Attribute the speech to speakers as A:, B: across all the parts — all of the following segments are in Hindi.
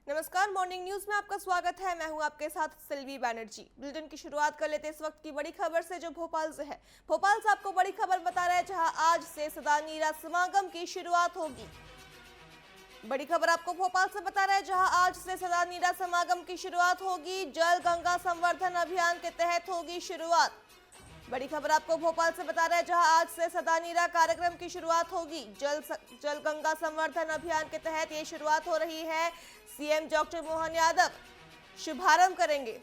A: नमस्कार, मॉर्निंग न्यूज में आपका स्वागत है। मैं हूं आपके साथ सिल्वी बैनर्जी। बुलेटिन की शुरुआत कर लेते हैं इस वक्त की बड़ी खबर से, जो भोपाल से है। भोपाल से आपको बड़ी खबर बता रहे हैं, जहां आज से सदा नीरा समागम की शुरुआत होगी। बड़ी खबर आपको भोपाल से बता रहे हैं, जहां आज से सदा नीरा समागम की शुरुआत होगी। जल गंगा संवर्धन अभियान के तहत होगी शुरुआत। बड़ी खबर आपको भोपाल से बता रहे हैं, जहां आज से सदा नीरा कार्यक्रम की शुरुआत होगी। जल गंगा संवर्धन अभियान के तहत ये शुरुआत हो रही है। सीएम डॉक्टर मोहन यादव शुभारंभ करेंगे।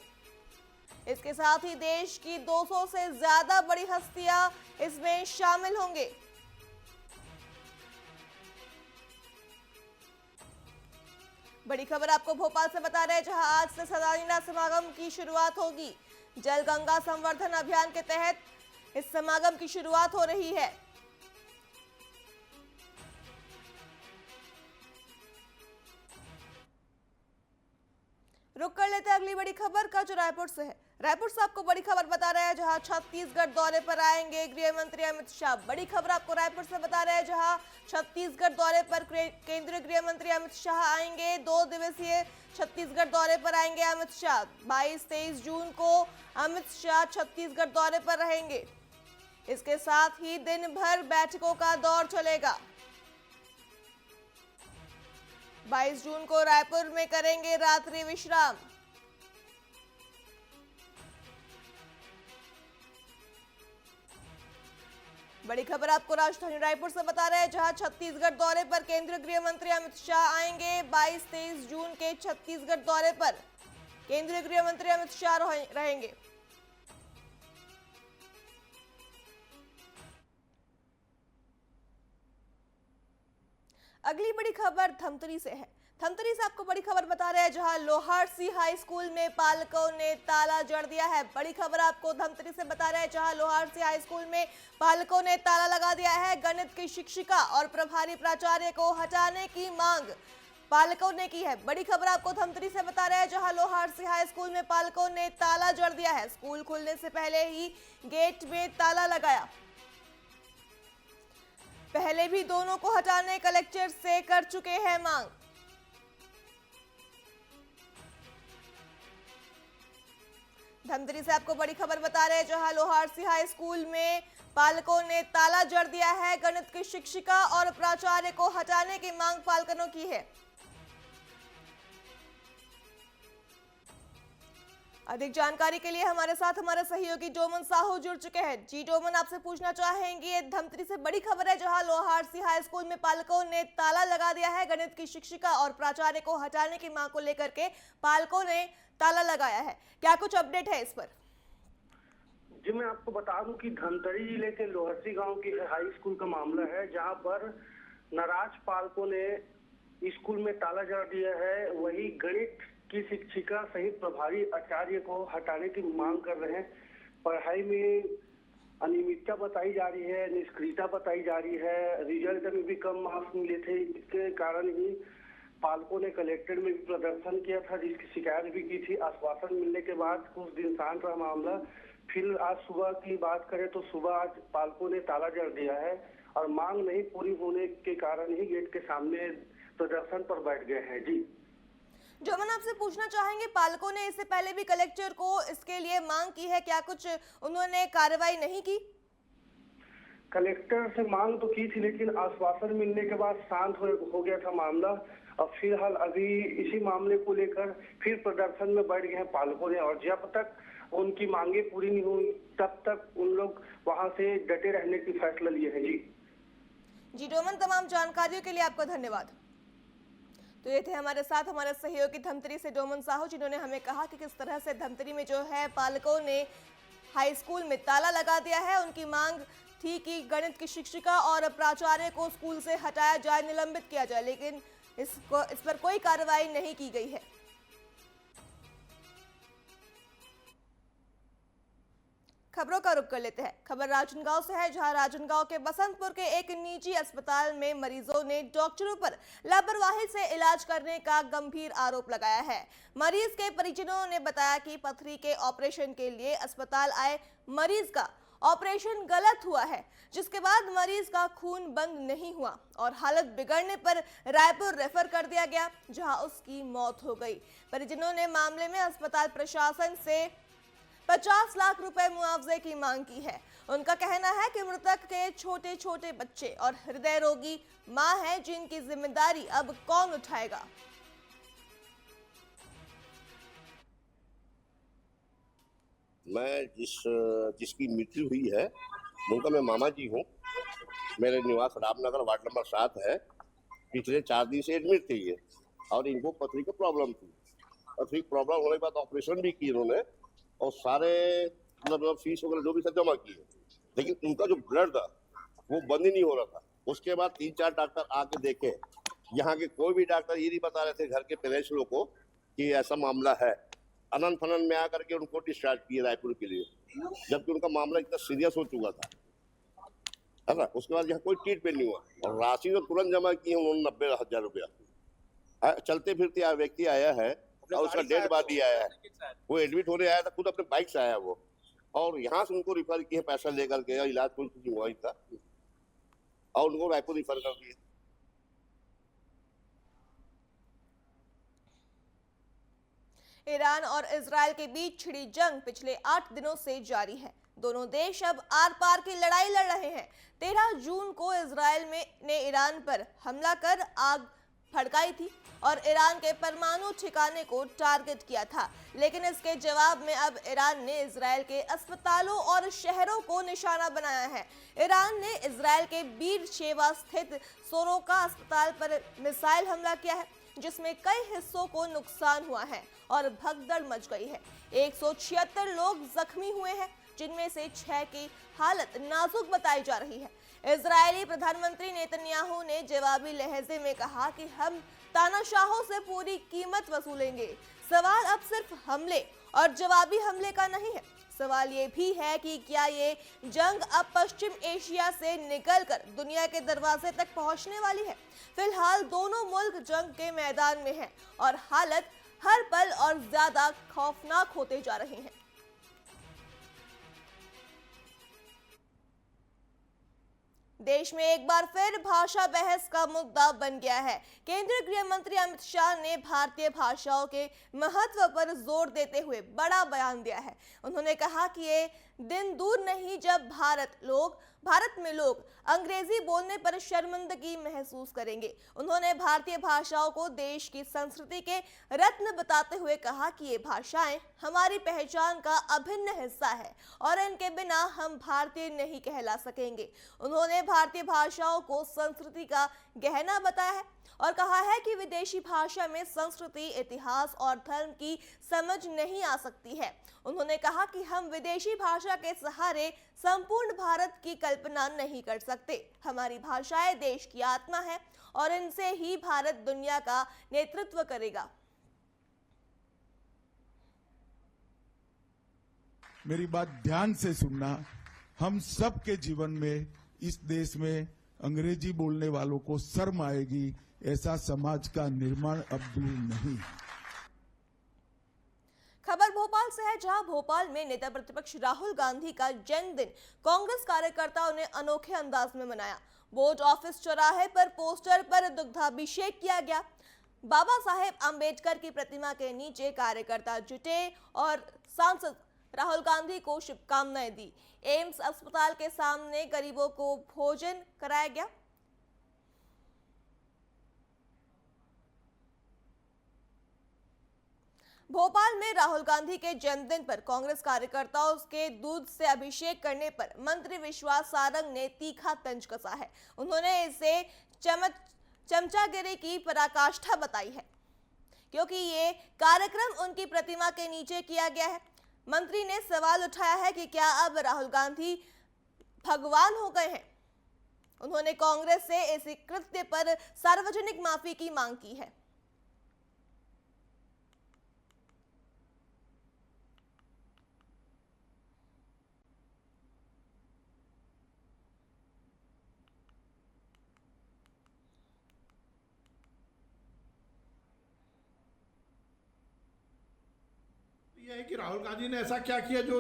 A: इसके साथ ही देश की 200 से ज्यादा बड़ी हस्तियां इसमें शामिल होंगे। बड़ी खबर आपको भोपाल से बता रहे हैं, जहां आज से सदा नीरा समागम की शुरुआत होगी। जल गंगा संवर्धन अभियान के तहत इस समागम की शुरुआत हो रही है। रुक कर लेते हैं अगली बड़ी खबर का, जो रायपुर से है। रायपुर से आपको बड़ी खबर बता रहे हैं, जहां छत्तीसगढ़ दौरे पर आएंगे गृह मंत्री अमित शाह। बड़ी खबर आपको रायपुर से बता रहे हैं, जहां छत्तीसगढ़ दौरे पर केंद्रीय गृह मंत्री अमित शाह आएंगे। 2 दिवसीय छत्तीसगढ़ दौरे पर आएंगे अमित शाह। 22-23 जून को अमित शाह छत्तीसगढ़ दौरे पर रहेंगे। इसके साथ ही दिन भर बैठकों का दौर चलेगा। 22 जून को रायपुर में करेंगे रात्रि विश्राम। बड़ी खबर आपको राजधानी रायपुर से बता रहे हैं, जहां छत्तीसगढ़ दौरे पर केंद्रीय गृह मंत्री अमित शाह आएंगे। 22-23 जून के छत्तीसगढ़ दौरे पर केंद्रीय गृह मंत्री अमित शाह रहेंगे। अगली बड़ी खबर धमतरी से है। धमतरी से आपको बड़ी खबर बता रहे हैं, जहां लोहारसी हाई स्कूल में पालकों ने ताला जड़ दिया है। बड़ी खबर आपको धमतरी से बता रहे हैं, जहां लोहारसी हाई स्कूल में पालकों ने ताला लगा दिया है। गणित की शिक्षिका और प्रभारी प्राचार्य को हटाने की मांग पालकों ने की है। बड़ी खबर आपको धमतरी से बता रहे हैं, जहां लोहारसी हाई स्कूल में पालकों ने ताला जड़ दिया है। स्कूल खुलने से पहले ही गेट में ताला लगाया। पहले भी दोनों को हटाने कलेक्टर से कर चुके हैं मांग। धमतरी से आपको बड़ी खबर बता रहे हैं, जहां लोहारसी हाई स्कूल में पालकों ने ताला जड़ दिया है। गणित की शिक्षिका और प्राचार्य को हटाने की मांग पालकों की है। अधिक जानकारी के लिए हमारे साथ हमारे सहयोगी डोमन साहू जुड़ चुके हैं। जी डोमन, आपसे पूछना चाहेंगे, धमतरी से बड़ी खबर है, जहां लोहारसी हाई स्कूल में पालकों ने ताला लगा दिया है। गणित की शिक्षिका और प्राचार्य को हटाने की मांग को लेकर के पालकों ने ताला लगाया है। क्या कुछ अपडेट है इस पर?
B: जी, मैं आपको बता दूं कि धमतरी जिले के लोहरसी गांव की हाई स्कूल का मामला है, जहां पर नाराज पालकों ने स्कूल में ताला जड़ दिया है। वही गणित की शिक्षिका सहित प्रभारी आचार्य को हटाने की मांग कर रहे हैं। पढ़ाई में अनियमितता बताई जा रही है, निष्क्रियता बताई जा रही है, रिजल्ट में भी कम मार्क्स मिले थे। इसके कारण ही पालकों ने कलेक्ट्रेट में भी प्रदर्शन किया था, जिसकी शिकायत भी की थी। आश्वासन मिलने के बाद कुछ दिन शांत रहा मामला। फिर आज सुबह की बात करें तो सुबह आज पालकों ने ताला जड़ दिया है और मांग नहीं पूरी होने के कारण ही गेट के सामने प्रदर्शन पर बैठ गए हैं। जी
A: जो मैं आपसे पूछना चाहेंगे, पालकों ने इससे पहले भी कलेक्टर को इसके लिए मांग की है, क्या कुछ उन्होंने कार्रवाई नहीं की?
B: कलेक्टर से मांग तो की थी, लेकिन आश्वासन मिलने के बाद शांत हो गया था मामला। और फिलहाल अभी इसी मामले को लेकर फिर प्रदर्शन में बैठ गए हैं पालकों ने, और जब तक उनकी मांगे पूरी नहीं हुई तब तक उन लोग वहां से डटे रहने की फैसला लिए हैं।
A: जी डोमन, तमाम जानकारियों के लिए आपका धन्यवाद। तो ये थे हमारे साथ हमारे सहयोगी धमतरी से डोमन साहू, जिन्होंने हमें कहा कि किस तरह से धमतरी में जो है पालकों ने हाई स्कूल में ताला लगा दिया है। उनकी मांग थी कि गणित की शिक्षिका और प्राचार्य को स्कूल से हटाया जाए, निलंबित किया जाए, लेकिन इस पर कोई कार्रवाई नहीं की गई है। खबरों का रुख कर लेते हैं। खबर राजनांदगांव से है, जहां राजनांदगांव के बसंतपुर के एक निजी अस्पताल में मरीजों ने डॉक्टरों पर लापरवाही से इलाज करने का गंभीर आरोप लगाया है। मरीज के परिजनों ने बताया कि पथरी के ऑपरेशन के लिए अस्पताल आए मरीज का ऑपरेशन गलत हुआ है, जिसके बाद मरीज का खून बंद नहीं हुआ और हालत बिगड़ने पर रायपुर रेफर कर दिया गया, जहां उसकी मौत हो गई। परिजनों ने मामले में अस्पताल प्रशासन से 50 लाख रुपए मुआवजे की मांग की है। उनका कहना है कि मृतक के छोटे छोटे बच्चे और हृदय रोगी मां है, जिनकी जिम्मेदारी अब कौन उठाएगा।
C: मैं जिसकी मृत्यु हुई है उनका मैं मामा जी हूँ। मेरे निवास रामनगर वार्ड नंबर 7 है। पिछले 4 दिन से एडमिट थे ये, और इनको पथरी की प्रॉब्लम थी। पथरी प्रॉब्लम होने के बाद ऑपरेशन भी की इन्होंने, और सारे मतलब फीस वगैरह जो भी सब जमा किए, लेकिन उनका जो ब्लड था वो बंद ही नहीं हो रहा था। उसके बाद 3-4 डॉक्टर आके देखे, यहाँ के कोई भी डॉक्टर ये नहीं बता रहे थे घर के पेरेंट्स लोग को कि ऐसा मामला है। अनंत फनन में आकर के उनको डिस्चार्ज किए रायपुर के लिए, जबकि उनका मामला इतना सीरियस हो चुका था, है ना। उसके बाद यहाँ कोई ट्रीटमेंट नहीं हुआ, और राशि तो तुरंत जमा की है उन्होंने 90,000 रुपया। चलते फिरते व्यक्ति आया है और उसका डेड बॉडी आया है। वो एडमिट होने आया था, खुद अपने बाइक से आया वो, और यहाँ से उनको रिफर किए पैसा लेकर के, इलाज कुछ हुआ ही था, और उनको रायपुर रिफर कर दिया।
A: ईरान और इजरायल के बीच छिड़ी जंग पिछले 8 दिनों से जारी है। दोनों देश अब आर पार की लड़ाई लड़ रहे हैं। 13 जून को इजरायल ने ईरान पर हमला कर आग भड़काई थी और ईरान के परमाणु ठिकाने को टारगेट किया था, लेकिन इसके जवाब में अब ईरान ने इजरायल के अस्पतालों और शहरों को निशाना बनाया है। ईरान ने इजरायल के बीर शेवा स्थित सोरोका अस्पताल पर मिसाइल हमला किया है, जिसमें कई हिस्सों को नुकसान हुआ है और भगदड़ मच गई है। 176 लोग जख्मी हुए हैं, जिनमें से 6 की हालत नाजुक बताई जा रही है। इजरायली प्रधानमंत्री नेतन्याहू ने जवाबी लहजे में कहा कि हम तानाशाहों से पूरी कीमत वसूलेंगे। सवाल अब सिर्फ हमले और जवाबी हमले का नहीं है, सवाल ये भी है कि क्या ये जंग अब पश्चिम एशिया से निकलकर दुनिया के दरवाजे तक पहुंचने वाली है। फिलहाल दोनों मुल्क जंग के मैदान में हैं और हालत हर पल और ज्यादा खौफनाक होते जा रही हैं। देश में एक बार फिर भाषा बहस का मुद्दा बन गया है। केंद्रीय गृह मंत्री अमित शाह ने भारतीय भाषाओं के महत्व पर जोर देते हुए बड़ा बयान दिया है। उन्होंने कहा कि ये दिन दूर नहीं जब भारत में लोग अंग्रेजी बोलने पर शर्मिंदगी महसूस करेंगे। उन्होंने भारतीय भाषाओं को देश की संस्कृति के रत्न बताते हुए कहा कि ये भाषाएं हमारी पहचान का अभिन्न हिस्सा है और इनके बिना हम भारतीय नहीं कहला सकेंगे। उन्होंने भारतीय भाषाओं को संस्कृति का गहना बताया है और कहा है कि विदेशी भाषा में संस्कृति, इतिहास और धर्म की समझ नहीं आ सकती है। उन्होंने कहा कि हम विदेशी भाषा के सहारे संपूर्ण भारत की कल्पना नहीं कर सकते। हमारी भाषाएं देश की आत्मा है और इनसे ही भारत दुनिया का नेतृत्व करेगा।
D: मेरी बात ध्यान से सुनना। हम सब के जीवन में इस देश में अंग्रेजी बोलने वालों को शर्म आएगी, ऐसा समाज का निर्माण अब दूर नहीं।
A: खबर भोपाल से है, जहां भोपाल में नेता प्रतिपक्ष राहुल गांधी का जन्मदिन कांग्रेस कार्यकर्ताओं ने अनोखे अंदाज में मनाया। बोर्ड ऑफिस चौराहे पर पोस्टर पर दुग्धाभिषेक किया गया। बाबा साहेब अंबेडकर की प्रतिमा के नीचे कार्यकर्ता जुटे और सांसद राहुल गांधी को शुभकामनाएं दी। एम्स अस्पताल के सामने गरीबों को भोजन कराया गया। भोपाल में राहुल गांधी के जन्मदिन पर कांग्रेस कार्यकर्ताओं के दूध से अभिषेक करने पर मंत्री विश्वास सारंग ने तीखा तंज कसा है। उन्होंने इसे चमचागिरी की पराकाष्ठा बताई है, क्योंकि ये कार्यक्रम उनकी प्रतिमा के नीचे किया गया है। मंत्री ने सवाल उठाया है कि क्या अब राहुल गांधी भगवान हो गए हैं। उन्होंने कांग्रेस से इस कृत्य पर सार्वजनिक माफी की मांग की है।
E: ये है कि राहुल गांधी ने ऐसा क्या किया जो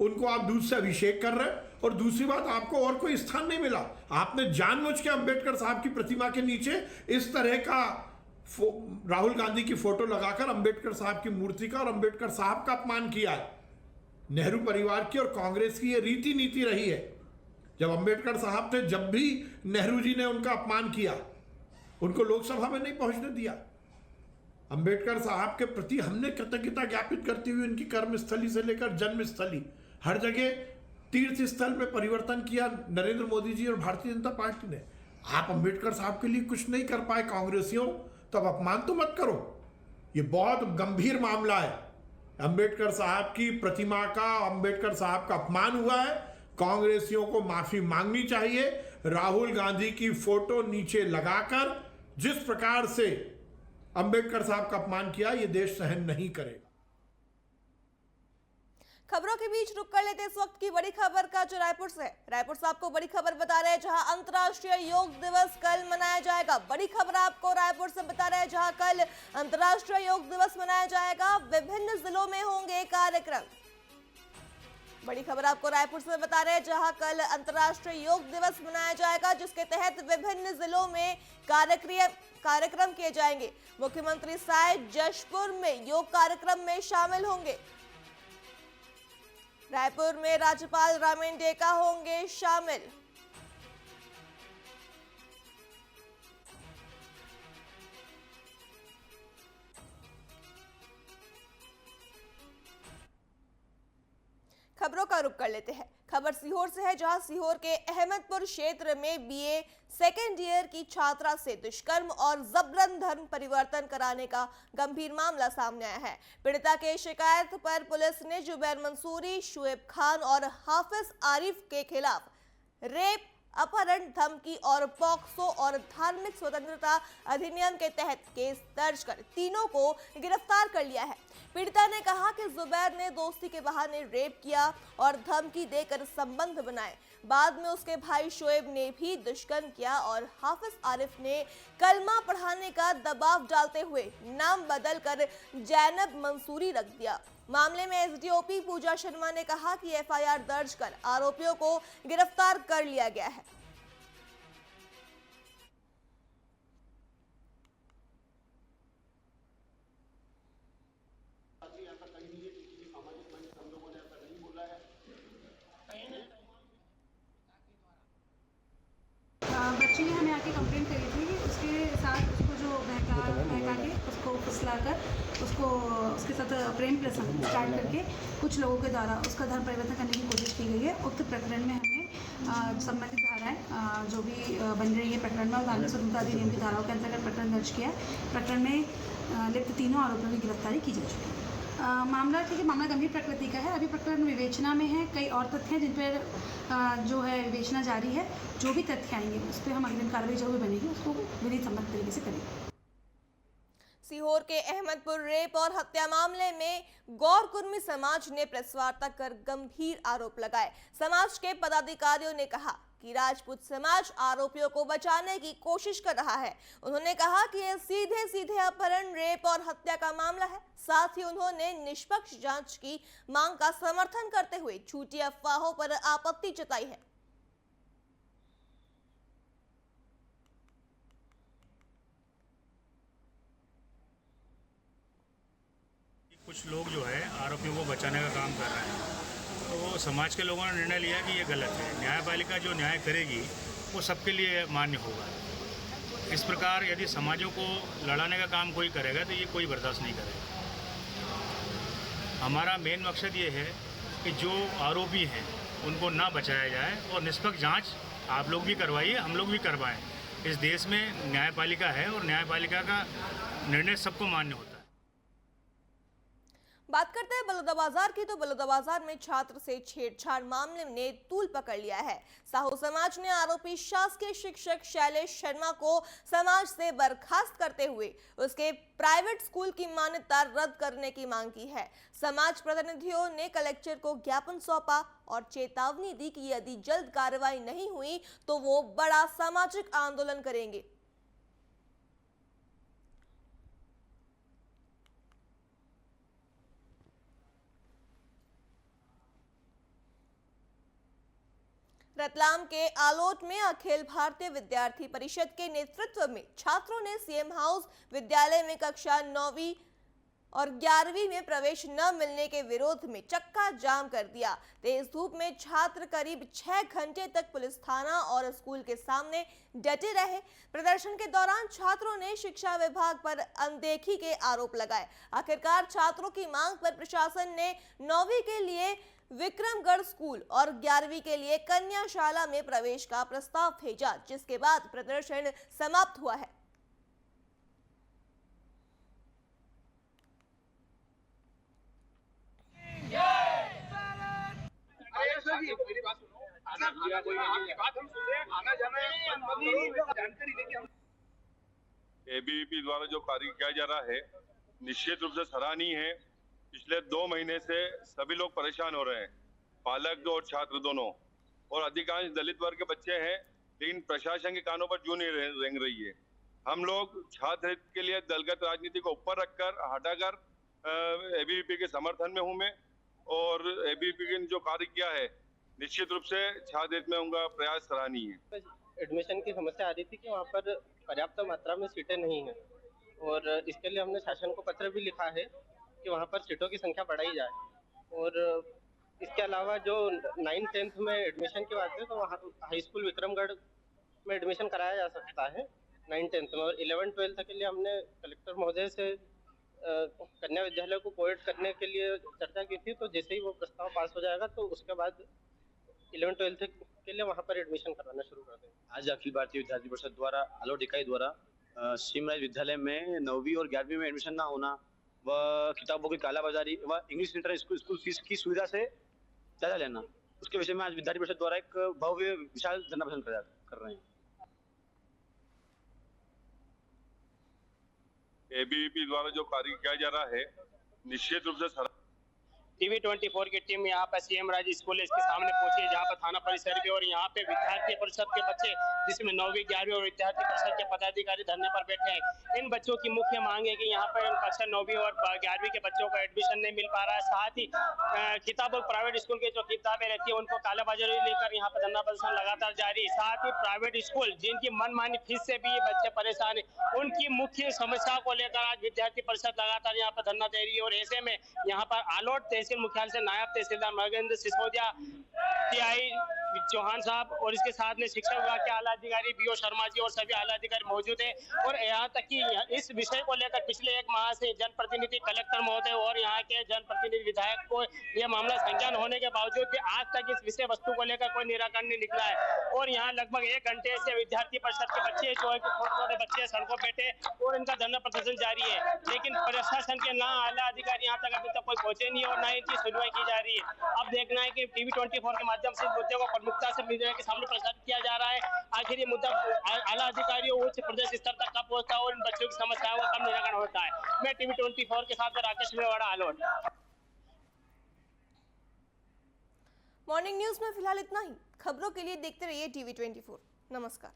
E: उनको आप दूध से अभिषेक कर रहे हैं। और दूसरी बात, आपको और कोई स्थान नहीं मिला। आपने जानबूझ के अंबेडकर साहब की प्रतिमा के नीचे इस तरह का राहुल गांधी की फोटो लगाकर अंबेडकर साहब की मूर्ति का और अंबेडकर साहब का अपमान किया है। नेहरू परिवार की और कांग्रेस की ये रीति नीति रही है। जब अंबेडकर साहब थे, जब भी नेहरू जी ने उनका अपमान किया, उनको लोकसभा में नहीं पहुंचने दिया। अंबेडकर साहब के प्रति हमने कृतज्ञता ज्ञापित करती हुई उनकी कर्मस्थली से लेकर जन्मस्थली हर जगह तीर्थ स्थल में परिवर्तन किया नरेंद्र मोदी जी और भारतीय जनता पार्टी ने। आप अंबेडकर साहब के लिए कुछ नहीं कर पाए कांग्रेसियों, तो अब अपमान तो मत करो। ये बहुत गंभीर मामला है। अंबेडकर साहब की प्रतिमा का, अंबेडकर साहब का अपमान हुआ है। कांग्रेसियों को माफी मांगनी चाहिए। राहुल गांधी की फोटो नीचे लगाकर जिस प्रकार से अंबेडकर साहब का अपमान किया, ये देश सहन नहीं करेगा।
A: खबरों के बीच रुक कर लेते इस वक्त की बड़ी खबर का, जो रायपुर से है। रायपुर से आपको बड़ी खबर बता रहे हैं, जहां अंतर्राष्ट्रीय योग दिवस कल मनाया जाएगा। बड़ी खबर आपको रायपुर से बता रहे हैं, जहां कल अंतर्राष्ट्रीय योग दिवस मनाया जाएगा। विभिन्न जिलों में होंगे कार्यक्रम। बड़ी खबर आपको रायपुर से बता रहे हैं, जहां कल अंतर्राष्ट्रीय योग दिवस मनाया जाएगा, जिसके तहत विभिन्न जिलों में कार्यक्रम किए जाएंगे। मुख्यमंत्री साय जशपुर में योग कार्यक्रम में शामिल होंगे। रायपुर में राज्यपाल रामेन डेका होंगे शामिल। खबरों का रुख कर लेते हैं। खबर सीहोर से है, जहां सीहोर के अहमदपुर क्षेत्र में बीए सेकेंड ईयर की छात्रा से दुष्कर्म और जबरन धर्म परिवर्तन कराने का गंभीर मामला सामने आया है। पीड़िता के शिकायत पर पुलिस ने जुबैर मंसूरी, शुएब खान और हाफिज आरिफ के खिलाफ रेप, अपहरण, धमकी और पॉक्सो और धार्मिक स्वतंत्रता अधिनियम के तहत केस दर्ज कर तीनों को गिरफ्तार कर लिया है। पीड़िता ने कहा कि जुबैर ने दोस्ती के बहाने रेप किया और धमकी देकर संबंध बनाए। बाद में उसके भाई शोएब ने भी दुष्कर्म किया और हाफिज आरिफ ने कलमा पढ़ाने का दबाव डालते हुए नाम बदलकर जैनब मंसूरी रख दिया। मामले में एसडीओपी पूजा शर्मा ने कहा कि एफआईआर दर्ज कर आरोपियों को गिरफ्तार कर लिया गया है।
F: बच्ची ने हमें आके कंप्लेंट करी थी कि उसके साथ उसको जो बहका के उसको फुसलाकर उसको उसके साथ प्रेम प्रसंग स्टार्ट करके कुछ लोगों के द्वारा उसका धर्म परिवर्तन करने की कोशिश की गई है। उक्त प्रकरण में हमें संबंधित धाराएं जो भी बन रही है प्रकरण में और धार्मिक स्वतंत्रता अधिनियम की धाराओं के अंतर्गत प्रकरण दर्ज किया है। प्रकरण में लिप्त तीनों आरोपियों की गिरफ्तारी की जा चुकी है। मामला मामला गंभीर प्रकृति का है। अभी प्रकरण विवेचना में है। कई और तथ्य हैं जिन पर जो है विवेचना जारी है। जो भी तथ्य आएंगे उस पर हम अग्रिम कार्रवाई जो भी बनेगी उसको विधि सम्मत तरीके से करेंगे।
A: सीहोर के अहमदपुर रेप और हत्या मामले में गौर कुर्मी समाज ने प्रेस वार्ता कर गंभीर आरोप लगाए। समाज के पदाधिकारियों ने कहा कि राजपूत समाज आरोपियों को बचाने की कोशिश कर रहा है। उन्होंने कहा कि यह सीधे सीधे अपहरण, रेप और हत्या का मामला है। साथ ही उन्होंने निष्पक्ष जांच की मांग का समर्थन करते हुए झूठी अफवाहों पर आपत्ति जताई है।
G: कुछ लोग जो है आरोपियों को बचाने का काम कर रहे हैं, तो समाज के लोगों ने निर्णय लिया कि ये गलत है। न्यायपालिका जो न्याय करेगी वो सबके लिए मान्य होगा। इस प्रकार यदि समाजों को लड़ाने का काम कोई करेगा तो ये कोई बर्दाश्त नहीं करेगा। हमारा मेन मकसद ये है कि जो आरोपी हैं उनको ना बचाया जाए और निष्पक्ष जांच आप लोग भी करवाइए, हम लोग भी करवाएं। इस देश में न्यायपालिका है और न्यायपालिका का निर्णय सबको मान्य होता है।
A: बात करते हैं बलौदाबाजार की, तो बलौदाबाजार में छात्र से छेड़छाड़ मामले ने तूल पकड़ लिया है। साहू समाज ने आरोपी शासकीय शिक्षक शैलेश शर्मा को समाज से बर्खास्त करते हुए उसके प्राइवेट स्कूल की मान्यता रद्द करने की मांग की है। समाज प्रतिनिधियों ने कलेक्टर को ज्ञापन सौंपा और चेतावनी दी कि यदि जल्द कार्रवाई नहीं हुई तो वो बड़ा सामाजिक आंदोलन करेंगे। रतलाम के आलोट में अखिल भारतीय विद्यार्थी परिषद के नेतृत्व में छात्रों ने सीएम हाउस विद्यालय में कक्षा 9वीं और 11वीं में प्रवेश न मिलने के विरोध में चक्का जाम कर दिया। तेज धूप में छात्र करीब 6 घंटे तक पुलिस थाना और स्कूल के सामने डटे रहे। प्रदर्शन के दौरान छात्रों ने शिक्षा विभाग पर अनदेखी के आरोप लगाए। आखिरकार छात्रों की मांग पर प्रशासन ने 9वीं के लिए विक्रमगढ़ स्कूल और 11वीं के लिए कन्याशाला में प्रवेश का प्रस्ताव भेजा, जिसके बाद प्रदर्शन समाप्त हुआ है।
H: एबीवीपी द्वारा जो कार्य किया जा रहा है निश्चित रूप से सराहनीय है। पिछले 2 महीने से सभी लोग परेशान हो रहे हैं, पालक और छात्र दोनों, और अधिकांश दलित वर्ग के बच्चे हैं, लेकिन प्रशासन के कानों पर जूं नहीं रेंग रही है। हम लोग छात्र हित के लिए दलगत राजनीति को ऊपर रखकर हटाकर एबीवीपी के समर्थन में हूं मैं, और एबीवीपी ने जो कार्य किया है निश्चित रूप से छात्र हित में उनका प्रयास सराहनीय है।
I: एडमिशन की समस्या आ रही थी कि वहाँ पर पर्याप्त मात्रा में सीटें नहीं हैं, और इसके लिए हमने शासन को पत्र भी लिखा है कि वहाँ पर सीटों की संख्या बढ़ाई जाए। और इसके अलावा जो 9th-10th में एडमिशन की बात है तो वहाँ हाई स्कूल विक्रमगढ़ में एडमिशन कराया जा सकता है 9th-10th में, और 11th-12th के लिए हमने कलेक्टर महोदय से कन्या विद्यालय को कोएड करने के लिए चर्चा की थी। तो जैसे ही वो प्रस्ताव पास हो जाएगा तो उसके बाद 11th-12th के लिए वहाँ पर एडमिशन करवाना शुरू कर देंगे।
J: आज अखिल भारतीय विद्यार्थी परिषद द्वारा आलोट इकाई द्वारा सीमराज विद्यालय में 9वीं और 11वीं में एडमिशन ना होना व किताबों की कालाबाजारी व इंग्लिश इंटर स्कूल फीस की सुविधा से ज़्यादा लेना, उसके विषय में आज विद्यार्थी परिषद द्वारा एक भव्य विशाल धरना प्रदर्शन कर रहे हैं।
H: एबीवीपी द्वारा जो कार्य किया जा रहा है निश्चित रूप से
K: टीवी 24 की टीम यहाँ पर सीएम राज स्कूल इसके सामने पहुंची है, जहाँ पर थाना परिसर भी, और यहाँ पे विद्यार्थी परिषद के बच्चे जिसमें 9वीं 11वीं और विद्यार्थी परिषद के पदाधिकारी धरने पर बैठे हैं। इन बच्चों की मुख्य मांग है कि यहाँ पर कक्षा 9वीं और 11वीं के बच्चों को एडमिशन नहीं मिल पा रहा है। साथ ही किताब और प्राइवेट स्कूल की जो किताबें रहती है उनको कालाबाजारी लेकर यहाँ पर धरना प्रदर्शन लगातार जारी। साथ ही प्राइवेट स्कूल जिनकी मनमानी फीस से भी ये बच्चे परेशान है, उनकी मुख्य समस्या को लेकर आज विद्यार्थी परिषद लगातार यहाँ पर धरना दे रही है। और ऐसे में यहाँ पर आलोट तहसील मुख्यालय से नायब तहसीलदार महेंद्र सिसोदिया, टीआई चौहान साहब और इसके साथ में शिक्षा विभाग के आला अधिकारी बीओ शर्मा जी और सभी आला अधिकारी मौजूद है। और यहाँ तक कि इस विषय को लेकर पिछले 1 माह से जनप्रतिनिधि कलेक्टर महोदय और यहाँ के जनप्रतिनिधि विधायक को यह मामला संज्ञान होने के बावजूद भी आज तक इस विषय वस्तु को लेकर कोई निराकरण नहीं निकला है। और यहाँ लगभग 1 घंटे से विद्यार्थी परिषद के बच्चे जो है छोटे बच्चे सड़कों पे बैठे और इनका धरना प्रदर्शन जारी है, लेकिन प्रशासन के ना आला अधिकारी यहाँ तक अभी तक कोई पहुंचे नहीं और ना इनकी सुनवाई की जा रही है। अब देखना है कि टीवी 24 के माध्यम से इस मुद्दे को प्रमुखता से मीडिया के सामने प्रसारित किया जा रहा है। आखिर ये मुद्दा आला अधिकारियों उच्च प्रदेश स्तर तक कब पहुंचता है और इन बच्चों की समस्याओं का कब निराकरण होता है। मैं टीवी 24 के साथ राकेश मेवाड़ा, आलोट।
A: मॉर्निंग न्यूज में फिलहाल इतना ही। खबरों के लिए देखते रहिए टीवी 24। नमस्कार।